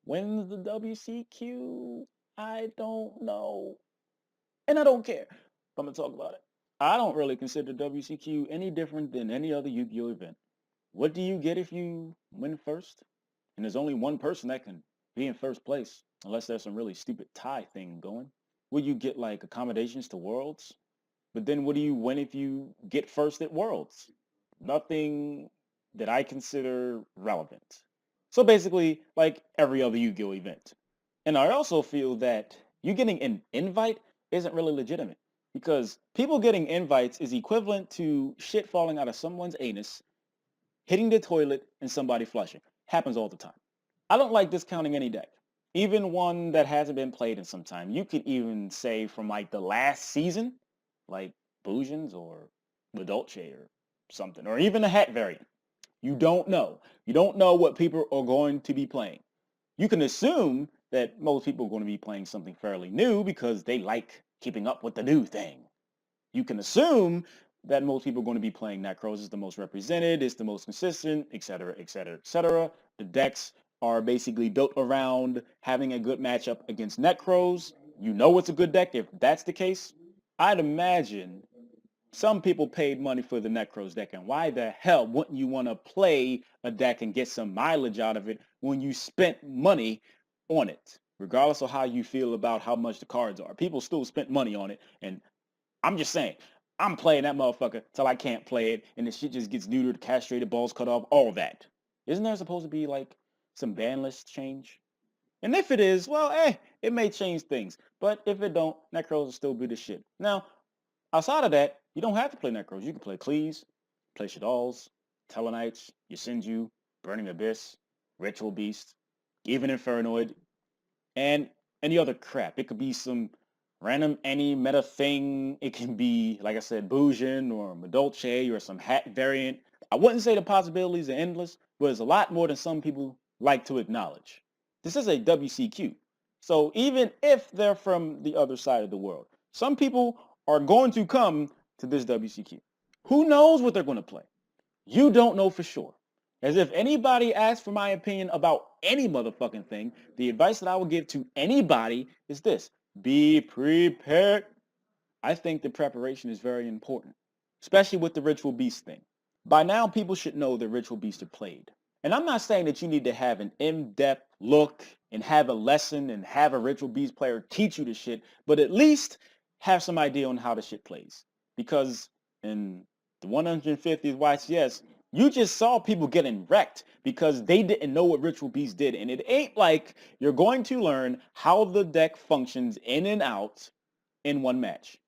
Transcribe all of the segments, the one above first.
When's the WCQ? I don't know. And I don't care. But I'm going to talk about it. I don't really consider WCQ any different than any other Yu-Gi-Oh event. What do you get if you win first? And there's only one person that can be in first place, unless there's some really stupid tie thing going. Will you get like accommodations to Worlds? But then what do you win if you get first at Worlds? Nothing that I consider relevant. So basically, like every other Yu-Gi-Oh event. And I also feel that you getting an invite isn't really legitimate because people getting invites is equivalent to shit falling out of someone's anus, hitting the toilet, and somebody flushing. Happens all the time. I don't like discounting any deck. Even one that hasn't been played in some time. You could even say from like the last season, like Bujins or Dolce or something, or even a hat variant. You don't know. You don't know what people are going to be playing. You can assume that most people are going to be playing something fairly new because they like keeping up with the new thing. You can assume that most people are going to be playing Necros is the most represented, it's the most consistent, etc., etc., etc. The decks are basically built around having a good matchup against Necros. You know it's a good deck if that's the case. I'd imagine some people paid money for the Necros deck, and why the hell wouldn't you want to play a deck and get some mileage out of it when you spent money on it? Regardless of how you feel about how much the cards are. People still spent money on it, and I'm just saying, I'm playing that motherfucker till I can't play it, and the shit just gets neutered, castrated, balls cut off, all that. Isn't there supposed to be like some ban list change? And if it is, well, it may change things. But if it don't, Necros will still be the shit. Now, outside of that, you don't have to play Necros. You can play Cleaves, play Shaddolls, Telenites, Yasinju, Burning Abyss, Ritual Beast, even Infernoid, and any other crap. It could be some random any meta thing. It can be, like I said, Bujin or Madolche or some hat variant. I wouldn't say the possibilities are endless, but it's a lot more than some people like to acknowledge. This is a WCQ. So even if they're from the other side of the world, some people are going to come to this WCQ. Who knows what they're going to play? You don't know for sure. As if anybody asked for my opinion about any motherfucking thing, the advice that I would give to anybody is this. Be prepared. I think the preparation is very important, especially with the Ritual Beast thing. By now, people should know that Ritual Beasts are played. And I'm not saying that you need to have an in-depth look and have a lesson and have a Ritual Beast player teach you the shit, but at least have some idea on how the shit plays. Because in the 150th YCS, you just saw people getting wrecked because they didn't know what Ritual Beast did. And it ain't like you're going to learn how the deck functions in and out in one match.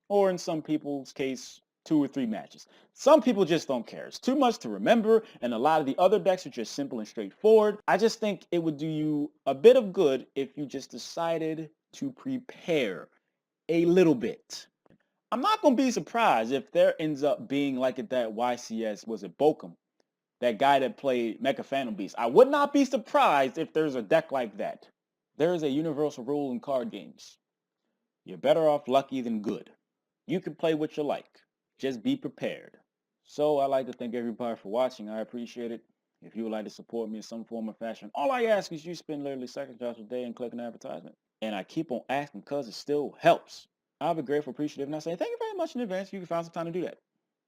Or in some people's case, 2 or 3 matches. Some people just don't care. It's too much to remember, and a lot of the other decks are just simple and straightforward. I just think it would do you a bit of good if you just decided to prepare a little bit. I'm not going to be surprised if there ends up being like at that YCS, was it Bokum? That guy that played Mecha Phantom Beast. I would not be surprised if there's a deck like that. There is a universal rule in card games. You're better off lucky than good. You can play what you like. Just be prepared. So I'd like to thank everybody for watching. I appreciate it. If you would like to support me in some form or fashion, all I ask is you spend literally seconds of your day and click an advertisement. And I keep on asking because it still helps. I'll be grateful, appreciative, and I say thank you very much in advance. You can find some time to do that.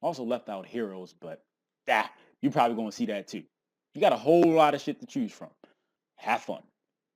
Also left out Heroes, but you're probably going to see that too. You got a whole lot of shit to choose from. Have fun.